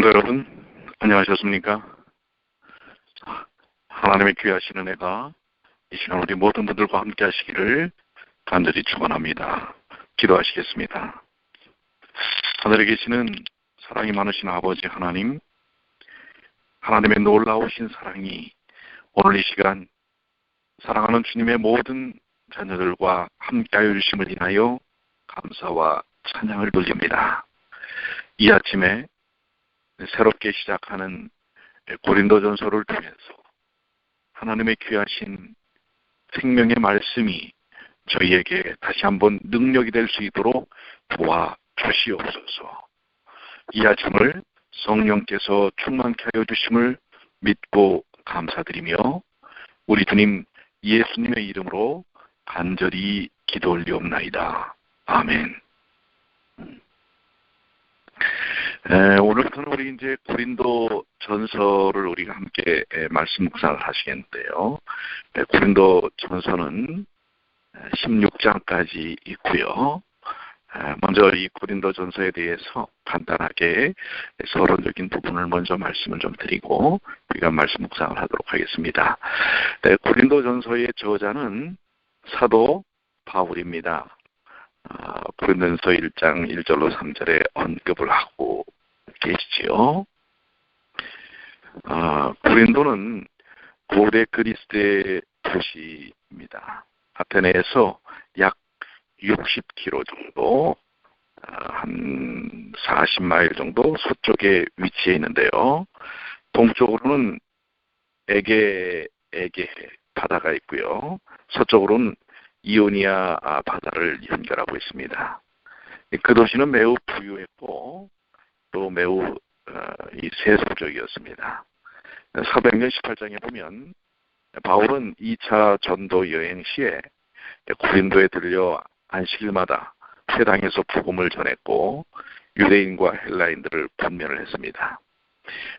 성도 여러분, 안녕하셨습니까? 하나님의 귀하신 은혜가 이 시간 우리 모든 분들과 함께 하시기를 간절히 축원합니다. 기도하시겠습니다. 하늘에 계시는 사랑이 많으신 아버지 하나님, 하나님의 놀라우신 사랑이 오늘 이 시간 사랑하는 주님의 모든 자녀들과 함께하여 주심을 인하여 감사와 찬양을 돌립니다. 이 아침에 새롭게 시작하는 고린도전서를 통해서 하나님의 귀하신 생명의 말씀이 저희에게 다시 한번 능력이 될 수 있도록 도와주시옵소서. 이 아침을 성령께서 충만케 하여 주심을 믿고 감사드리며 우리 주님 예수님의 이름으로 간절히 기도 올리옵나이다. 아멘. 오늘부터는 우리 이제 고린도 전서를 우리가 함께 말씀 묵상을 하시겠는데요. 고린도 전서는 16장까지 있고요. 먼저 이 고린도 전서에 대해서 간단하게 서론적인 부분을 먼저 말씀을 좀 드리고 우리가 말씀 묵상을 하도록 하겠습니다. 고린도 전서의 저자는 사도 바울입니다. 고린도전서 1장 1절로 3절에 언급을 하고 계시지요. 고린도는 고대 그리스의 도시입니다. 아테네에서 약 60km 정도, 한 40마일 정도 서쪽에 위치해 있는데요. 동쪽으로는 에게 바다가 있고요. 서쪽으로는 이오니아 바다를 연결하고 있습니다. 그 도시는 매우 부유했고 또 매우 세속적이었습니다. 사도행전 18장에 보면 바울은 2차 전도 여행 시에 고린도에 들려 안식일마다 회당에서 복음을 전했고 유대인과 헬라인들을 분면을 했습니다.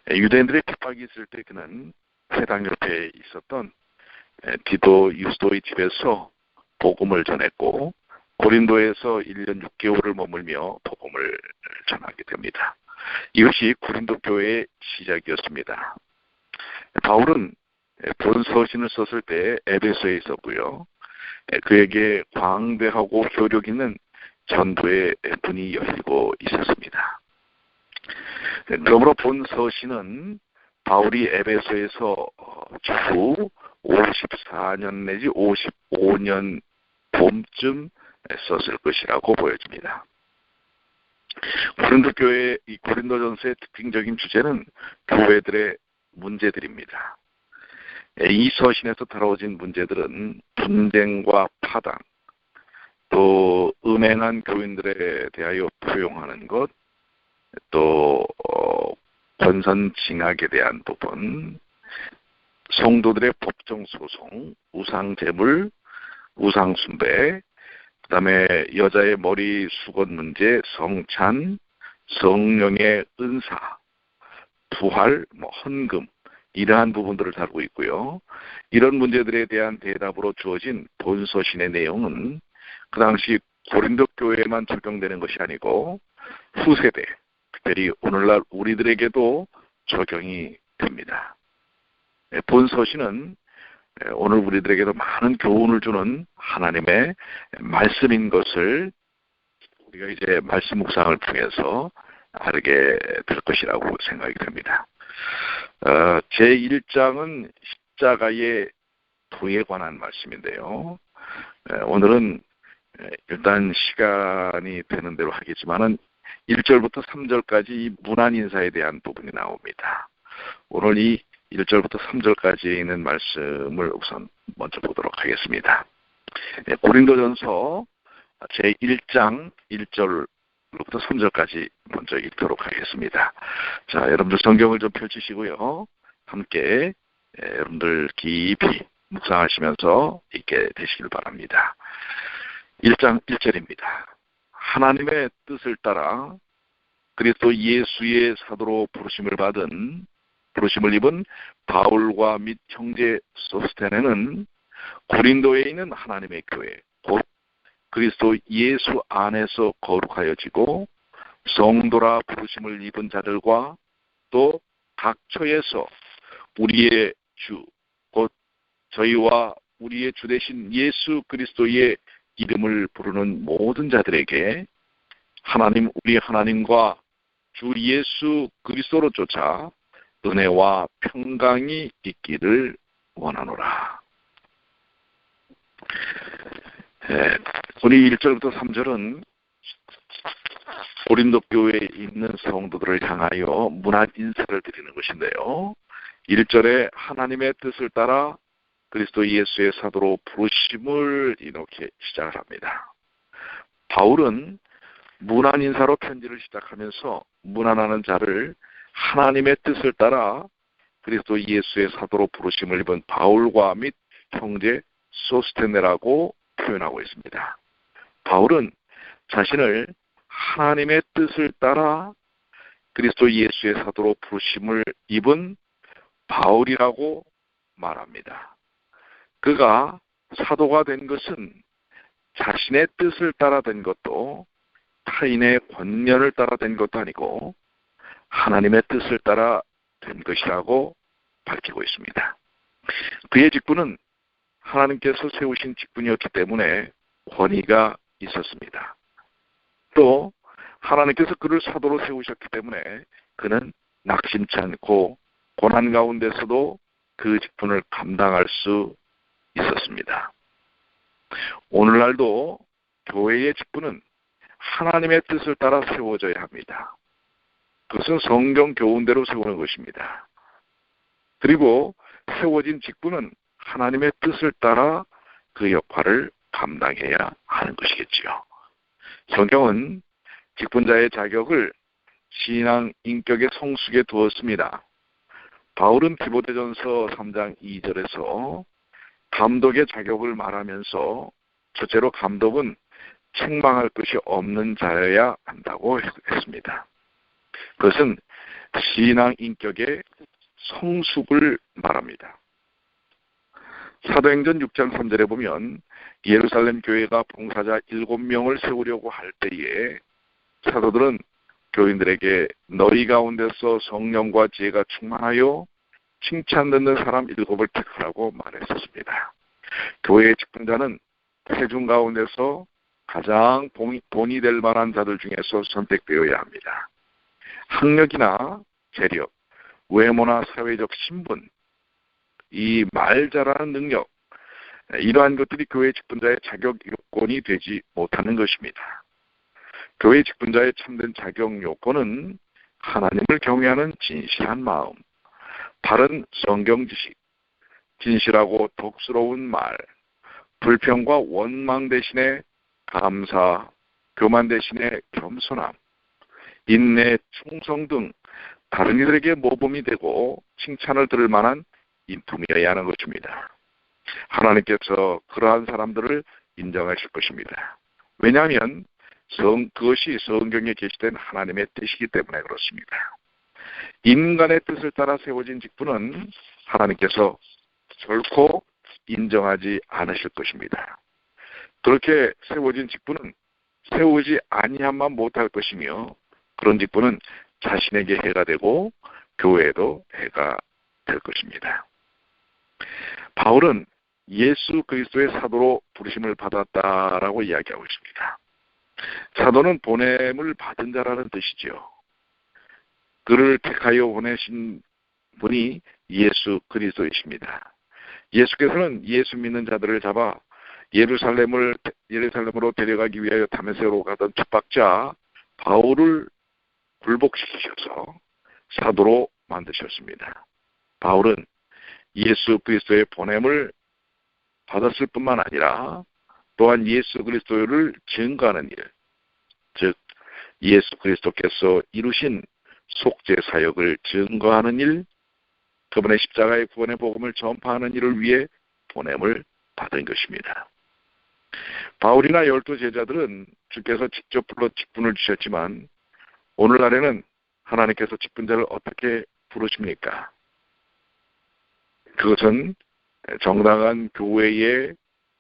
유대인들의 핍박이 있을 때 그는 회당 옆에 있었던 디도 유스도의 집에서 복음을 전했고 고린도에서 1년 6개월을 머물며 복음을 전하게 됩니다. 이것이 고린도 교회의 시작이었습니다. 바울은 본 서신을 썼을 때 에베소에 있었고요. 그에게 광대하고 효력 있는 전도의 문이 열리고 있었습니다. 그러므로 본 서신은 바울이 에베소에서 주 54년 내지 55년 봄쯤 썼을 것이라고 보여집니다. 고린도 교회 이 고린도전서의 특징적인 주제는 교회들의 문제들입니다. 이 서신에서 다뤄진 문제들은 분쟁과 파당, 또 음행한 교인들에 대하여 포용하는 것, 또 권선징악에 대한 부분, 성도들의 법정 소송, 우상 제물, 우상 숭배, 그다음에 여자의 머리 수건 문제, 성찬, 성령의 은사, 부활, 헌금 이러한 부분들을 다루고 있고요. 이런 문제들에 대한 대답으로 주어진 본서신의 내용은 그 당시 고린도 교회에만 적용되는 것이 아니고 후세대, 특별히 오늘날 우리들에게도 적용이 됩니다. 본서신은 오늘 우리들에게도 많은 교훈을 주는 하나님의 말씀인 것을 우리가 이제 말씀 묵상을 통해서 알게 될 것이라고 생각이 됩니다. 제1장은 십자가의 도에 관한 말씀인데요. 오늘은 일단 시간이 되는 대로 하겠지만은 1절부터 3절까지 이 문안 인사에 대한 부분이 나옵니다. 오늘 이 1절부터 3절까지 있는 말씀을 우선 먼저 보도록 하겠습니다. 고린도전서 제1장 1절부터 3절까지 먼저 읽도록 하겠습니다. 자, 여러분들 성경을 좀 펼치시고요. 함께 여러분들 깊이 묵상하시면서 읽게 되시길 바랍니다. 1장 1절입니다. 하나님의 뜻을 따라 그리스도 예수의 사도로 부르심을 입은 바울과 및 형제 소스테네는 고린도에 있는 하나님의 교회 곧 그리스도 예수 안에서 거룩하여지고 성도라 부르심을 입은 자들과 또 각처에서 우리의 주, 곧 저희와 우리의 주 되신 예수 그리스도의 이름을 부르는 모든 자들에게 하나님, 우리 하나님과 주 예수 그리스도로 쫓아 은혜와 평강이 있기를 원하노라. 우리 1절부터 3절은 고린도 교회에 있는 성도들을 향하여 문안 인사를 드리는 것인데요. 1절에 하나님의 뜻을 따라 그리스도 예수의 사도로 부르심을 이렇게 시작을 합니다. 바울은 문안 인사로 편지를 시작하면서 문안하는 자를 하나님의 뜻을 따라 그리스도 예수의 사도로 부르심을 입은 바울과 및 형제 소스테네라고 표현하고 있습니다. 바울은 자신을 하나님의 뜻을 따라 그리스도 예수의 사도로 부르심을 입은 바울이라고 말합니다. 그가 사도가 된 것은 자신의 뜻을 따라 된 것도 타인의 권면을 따라 된 것도 아니고 하나님의 뜻을 따라 된 것이라고 밝히고 있습니다. 그의 직분은 하나님께서 세우신 직분이었기 때문에 권위가 있었습니다. 또 하나님께서 그를 사도로 세우셨기 때문에 그는 낙심치 않고 고난 가운데서도 그 직분을 감당할 수 있었습니다. 오늘날도 교회의 직분은 하나님의 뜻을 따라 세워져야 합니다. 그것은 성경 교훈대로 세우는 것입니다. 그리고 세워진 직분은 하나님의 뜻을 따라 그 역할을 감당해야 하는 것이겠지요. 성경은 직분자의 자격을 신앙 인격의 성숙에 두었습니다. 바울은 디모데전서 3장 2절에서 감독의 자격을 말하면서 첫째로 감독은 책망할 것이 없는 자여야 한다고 했습니다. 그것은 신앙 인격의 성숙을 말합니다. 사도행전 6장 3절에 보면 예루살렘 교회가 봉사자 7명을 세우려고 할 때에 사도들은 교인들에게 너희 가운데서 성령과 지혜가 충만하여 칭찬 듣는 사람 7을 택하라고 말했었습니다. 교회의 직분자는 회중 가운데서 가장 본이 될 만한 자들 중에서 선택되어야 합니다. 학력이나 재력, 외모나 사회적 신분, 이 말 잘하는 능력, 이러한 것들이 교회 직분자의 자격 요건이 되지 못하는 것입니다. 교회 직분자의 참된 자격 요건은 하나님을 경외하는 진실한 마음, 바른 성경 지식, 진실하고 독스러운 말, 불평과 원망 대신에 감사, 교만 대신에 겸손함, 인내, 충성 등 다른 이들에게 모범이 되고 칭찬을 들을 만한 인품이어야 하는 것입니다. 하나님께서 그러한 사람들을 인정하실 것입니다. 왜냐하면 그것이 성경에 게시된 하나님의 뜻이기 때문에 그렇습니다. 인간의 뜻을 따라 세워진 직분은 하나님께서 결코 인정하지 않으실 것입니다. 그렇게 세워진 직분은 세우지 아니함만 못할 것이며 그런 직분은 자신에게 해가 되고 교회에도 해가 될 것입니다. 바울은 예수 그리스도의 사도로 부르심을 받았다라고 이야기하고 있습니다. 사도는 보냄을 받은 자라는 뜻이죠. 그를 택하여 보내신 분이 예수 그리스도이십니다. 예수께서는 예수 믿는 자들을 잡아 예루살렘으로 데려가기 위하여 다메섹으로 가던 핍박자 바울을 굴복시키셔서 사도로 만드셨습니다. 바울은 예수 그리스도의 보냄을 받았을 뿐만 아니라 또한 예수 그리스도를 증거하는 일, 즉 예수 그리스도께서 이루신 속죄 사역을 증거하는 일, 그분의 십자가의 구원의 복음을 전파하는 일을 위해 보냄을 받은 것입니다. 바울이나 12제자들은 주께서 직접 불러 직분을 주셨지만 오늘날에는 하나님께서 직분자를 어떻게 부르십니까? 그것은 정당한 교회의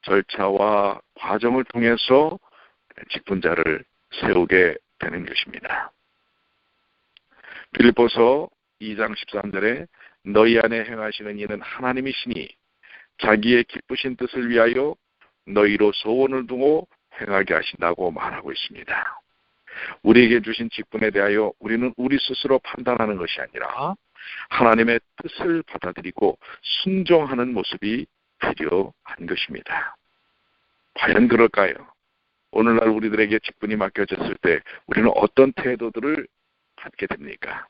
절차와 과정을 통해서 직분자를 세우게 되는 것입니다. 빌립보서 2장 13절에 너희 안에 행하시는 이는 하나님이시니 자기의 기쁘신 뜻을 위하여 너희로 소원을 두고 행하게 하신다고 말하고 있습니다. 우리에게 주신 직분에 대하여 우리는 우리 스스로 판단하는 것이 아니라 하나님의 뜻을 받아들이고 순종하는 모습이 필요한 것입니다. 과연 그럴까요? 오늘날 우리들에게 직분이 맡겨졌을 때 우리는 어떤 태도들을 갖게 됩니까?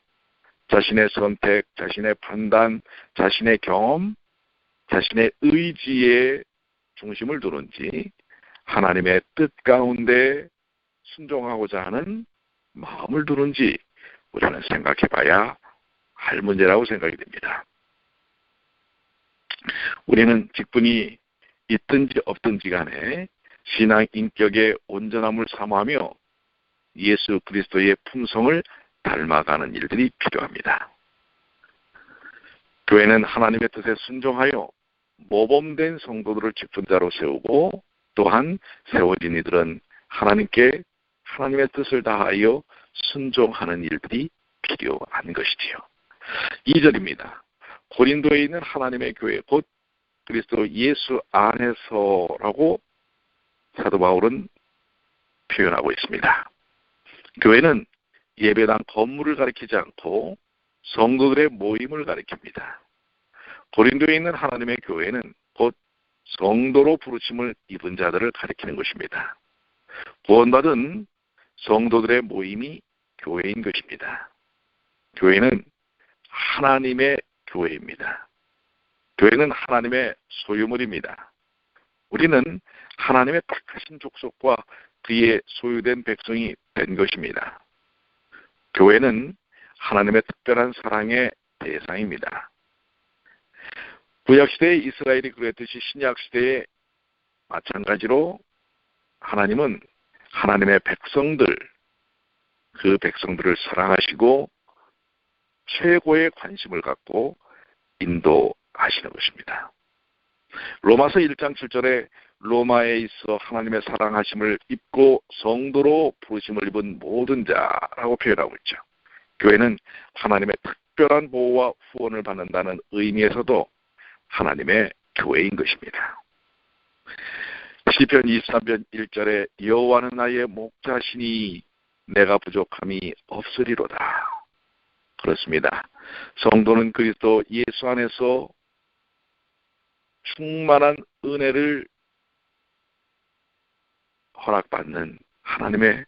자신의 선택, 자신의 판단, 자신의 경험, 자신의 의지에 중심을 두는지 하나님의 뜻 가운데 순종하고자 하는 마음을 두는지 우리는 생각해 봐야 할 문제라고 생각이 됩니다. 우리는 직분이 있든지 없든지 간에 신앙 인격의 온전함을 사모하며 예수 그리스도의 품성을 닮아가는 일들이 필요합니다. 교회는 하나님의 뜻에 순종하여 모범된 성도들을 직분자로 세우고 또한 세워진 이들은 하나님의 뜻을 다하여 순종하는 일들이 필요한 것이지요. 2절입니다. 고린도에 있는 하나님의 교회 곧 그리스도 예수 안에서라고 사도 바울은 표현하고 있습니다. 교회는 예배당 건물을 가리키지 않고 성도들의 모임을 가리킵니다. 고린도에 있는 하나님의 교회는 곧 성도로 부르심을 입은 자들을 가리키는 것입니다. 구원받은 성도들의 모임이 교회인 것입니다. 교회는 하나님의 교회입니다. 교회는 하나님의 소유물입니다. 우리는 하나님의 택하신 족속과 그의 소유된 백성이 된 것입니다. 교회는 하나님의 특별한 사랑의 대상입니다. 구약시대의 이스라엘이 그랬듯이 신약시대에 마찬가지로 하나님은 하나님의 백성들, 그 백성들을 사랑하시고 최고의 관심을 갖고 인도하시는 것입니다. 로마서 1장 7절에 로마에 있어 하나님의 사랑하심을 입고 성도로 부르심을 입은 모든 자라고 표현하고 있죠. 교회는 하나님의 특별한 보호와 후원을 받는다는 의미에서도 하나님의 교회인 것입니다. 시편 23편 1절에 여호와는 나의 목자시니 내가 부족함이 없으리로다. 그렇습니다. 성도는 그리스도 예수 안에서 충만한 은혜를 허락받는 하나님의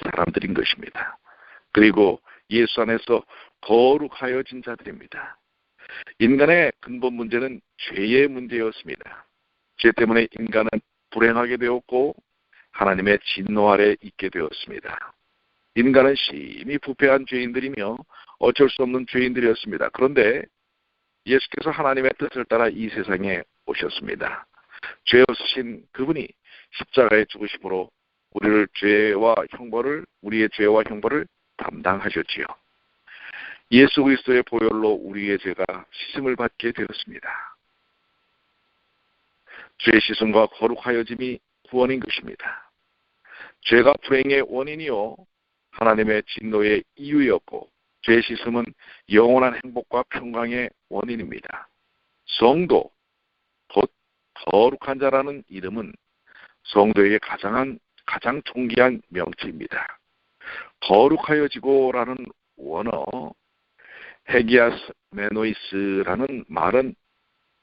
사람들인 것입니다. 그리고 예수 안에서 거룩하여진 자들입니다. 인간의 근본 문제는 죄의 문제였습니다. 죄 때문에 인간은 불행하게 되었고 하나님의 진노 아래 있게 되었습니다. 인간은 심히 부패한 죄인들이며 어쩔 수 없는 죄인들이었습니다. 그런데 예수께서 하나님의 뜻을 따라 이 세상에 오셨습니다. 죄 없으신 그분이 십자가에 죽으심으로 우리의 죄와 형벌을 담당하셨지요. 예수 그리스도의 보혈로 우리의 죄가 씻음을 받게 되었습니다. 죄 씻음과 거룩하여짐이 구원인 것입니다. 죄가 불행의 원인이요 하나님의 진노의 이유였고 죄 씻음은 영원한 행복과 평강의 원인입니다. 성도, 곧 거룩한 자라는 이름은 성도에게 가장 존귀한 명칭입니다. 거룩하여지고라는 원어 헤기아스 메노이스라는 말은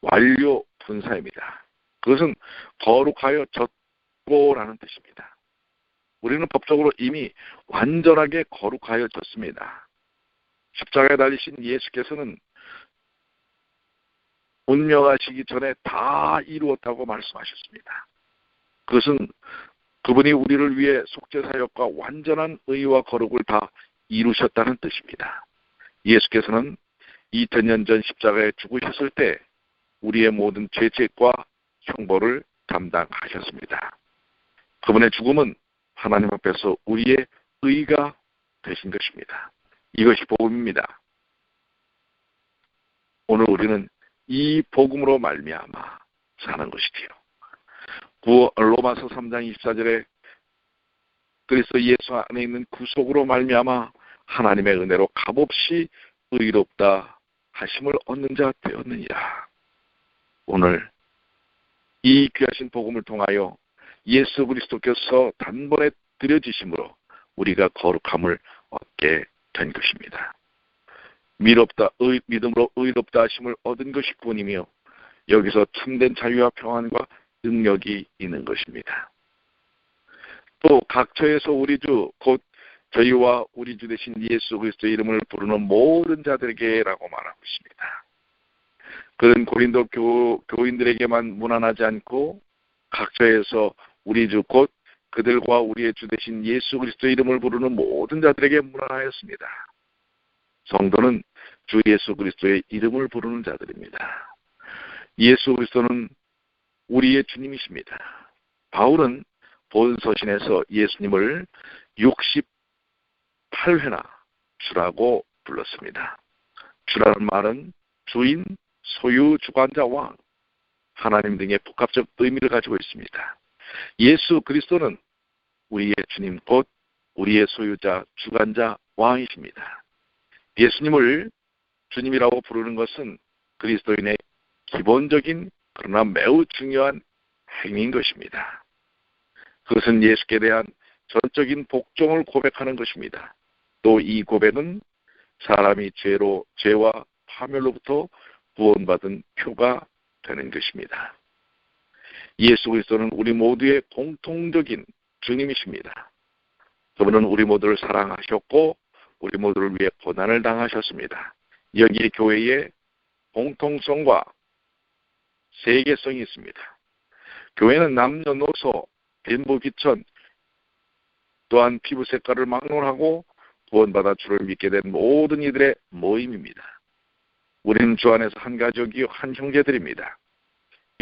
완료 분사입니다. 그것은 거룩하여졌고라는 뜻입니다. 우리는 법적으로 이미 완전하게 거룩하여졌습니다. 십자가에 달리신 예수께서는 운명하시기 전에 다 이루었다고 말씀하셨습니다. 그것은 그분이 우리를 위해 속죄사역과 완전한 의와 거룩을 다 이루셨다는 뜻입니다. 예수께서는 2000년 전 십자가에 죽으셨을 때 우리의 모든 죄책과 형벌을 담당하셨습니다. 그분의 죽음은 하나님 앞에서 우리의 의가 되신 것입니다. 이것이 복음입니다. 오늘 우리는 이 복음으로 말미암아 사는 것이지요. 로마서 3장 24절에 그리스도 예수 안에 있는 구속으로 말미암아 하나님의 은혜로 값없이 의롭다 하심을 얻는 자 되었느니라. 오늘 이 귀하신 복음을 통하여 예수 그리스도께서 단번에 드려지심으로 우리가 거룩함을 얻게 된 것입니다. 믿음으로 의롭다 하심을 얻은 것이 구원이며 여기서 참된 자유와 평안과 능력이 있는 것입니다. 또 각처에서 우리 주 곧 저희와 우리 주 되신 예수 그리스도의 이름을 부르는 모든 자들에게라고 말하고 있습니다. 그는 고린도 교인들에게만 무난하지 않고 각처에서 우리 주 곧 그들과 우리의 주 되신 예수 그리스도의 이름을 부르는 모든 자들에게 무난하였습니다. 성도는 주 예수 그리스도의 이름을 부르는 자들입니다. 예수 그리스도는 우리의 주님이십니다. 바울은 본서신에서 예수님을 68회나 주라고 불렀습니다. 주라는 말은 주인, 소유, 주관자, 왕, 하나님 등의 복합적 의미를 가지고 있습니다. 예수 그리스도는 우리의 주님 곧 우리의 소유자, 주관자, 왕이십니다. 예수님을 주님이라고 부르는 것은 그리스도인의 기본적인 그러나 매우 중요한 행위인 것입니다. 그것은 예수께 대한 전적인 복종을 고백하는 것입니다. 또 이 고백은 사람이 죄와 파멸로부터 구원받은 표가 되는 것입니다. 예수 그리스도는 우리 모두의 공통적인 주님이십니다. 그분은 우리 모두를 사랑하셨고 우리 모두를 위해 고난을 당하셨습니다. 여기에 교회의 공통성과 세계성이 있습니다. 교회는 남녀노소, 빈부귀천, 또한 피부 색깔을 막론하고 구원받아 주를 믿게 된 모든 이들의 모임입니다. 우리는 주 안에서 한 가족이요 한 형제들입니다.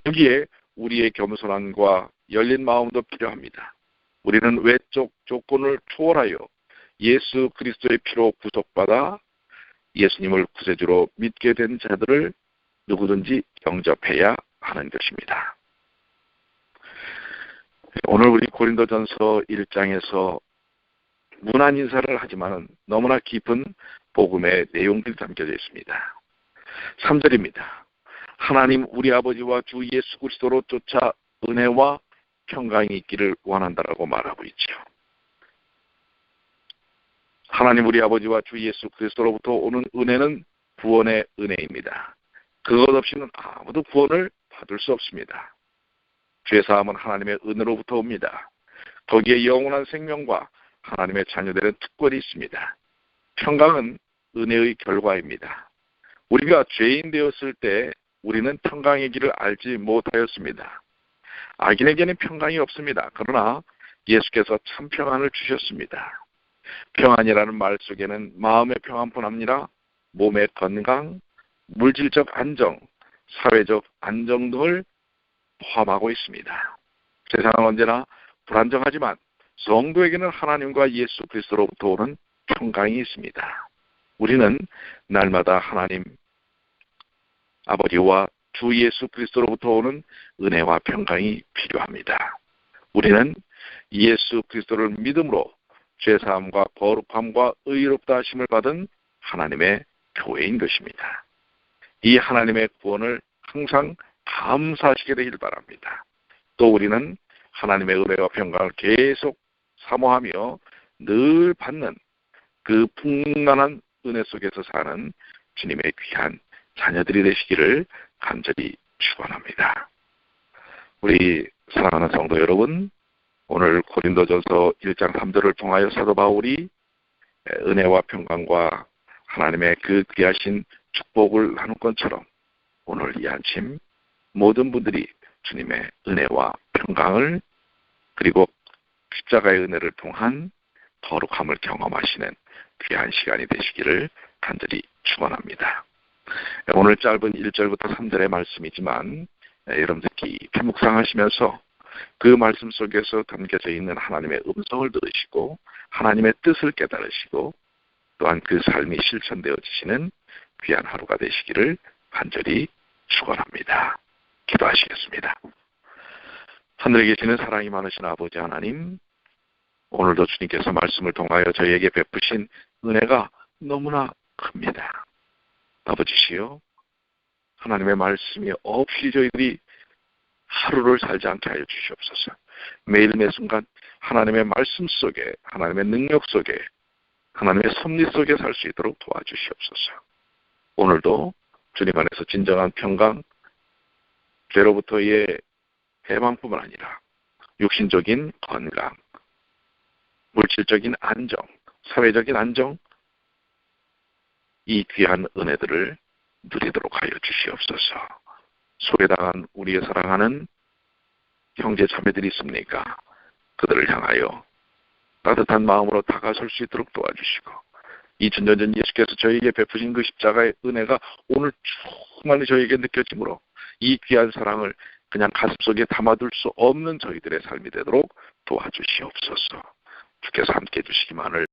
여기에 우리의 겸손함과 열린 마음도 필요합니다. 우리는 외적 조건을 초월하여 예수 그리스도의 피로 구속받아 예수님을 구세주로 믿게 된 자들을 누구든지 영접해야 하는 것입니다. 오늘 우리 고린도전서 1장에서 문안 인사를 하지만 너무나 깊은 복음의 내용들이 담겨져 있습니다. 3절입니다. 하나님 우리 아버지와 주 예수 그리스도로 쫓아 은혜와 평강이 있기를 원한다라고 말하고 있죠. 하나님 우리 아버지와 주 예수 그리스도로부터 오는 은혜는 구원의 은혜입니다. 그것 없이는 아무도 구원을 받을 수 없습니다. 죄사함은 하나님의 은혜로부터 옵니다. 거기에 영원한 생명과 하나님의 자녀되는 특권이 있습니다. 평강은 은혜의 결과입니다. 우리가 죄인 되었을 때 우리는 평강의 길을 알지 못하였습니다. 악인에게는 평강이 없습니다. 그러나 예수께서 참 평안을 주셨습니다. 평안이라는 말 속에는 마음의 평안뿐 아니라 몸의 건강, 물질적 안정, 사회적 안정 등을 포함하고 있습니다. 세상은 언제나 불안정하지만 성도에게는 하나님과 예수 그리스도로부터 오는 평강이 있습니다. 우리는 날마다 하나님 아버지와 주 예수 그리스도로부터 오는 은혜와 평강이 필요합니다. 우리는 예수 그리스도를 믿음으로 죄사함과 거룩함과 의롭다 하심을 받은 하나님의 교회인 것입니다. 이 하나님의 구원을 항상 감사하시게 되길 바랍니다. 또 우리는 하나님의 은혜와 평강을 계속 사모하며 늘 받는 그 풍만한 은혜 속에서 사는 주님의 귀한 자녀들이 되시기를 간절히 축원합니다. 우리 사랑하는 성도 여러분, 오늘 고린도전서 1장 3절을 통하여 사도 바울이 은혜와 평강과 하나님의 그 귀하신 축복을 나눌 것처럼 오늘 이 아침 모든 분들이 주님의 은혜와 평강을 그리고 십자가의 은혜를 통한 거룩함을 경험하시는 귀한 시간이 되시기를 간절히 축원합니다. 오늘 짧은 1절부터 3절의 말씀이지만 여러분들 깊이 묵상하시면서 그 말씀 속에서 담겨져 있는 하나님의 음성을 들으시고 하나님의 뜻을 깨달으시고 또한 그 삶이 실천되어지시는 귀한 하루가 되시기를 간절히 축원합니다. 기도하시겠습니다. 하늘에 계시는 사랑이 많으신 아버지 하나님, 오늘도 주님께서 말씀을 통하여 저희에게 베푸신 은혜가 너무나 큽니다. 아버지시여, 하나님의 말씀이 없이 저희들이 하루를 살지 않게 하여 주시옵소서. 매일 매 순간 하나님의 말씀 속에, 하나님의 능력 속에, 하나님의 섭리 속에 살 수 있도록 도와주시옵소서. 오늘도 주님 안에서 진정한 평강, 죄로부터의 해방뿐만 아니라 육신적인 건강, 물질적인 안정, 사회적인 안정, 이 귀한 은혜들을 누리도록 하여 주시옵소서. 소외당한 우리의 사랑하는 형제 자매들이 있습니까? 그들을 향하여 따뜻한 마음으로 다가설 수 있도록 도와주시고, 2000년 전 예수께서 저에게 베푸신 그 십자가의 은혜가 오늘 충만히 저에게 느껴지므로 이 귀한 사랑을 그냥 가슴속에 담아둘 수 없는 저희들의 삶이 되도록 도와주시옵소서. 주께서 함께해 주시기만을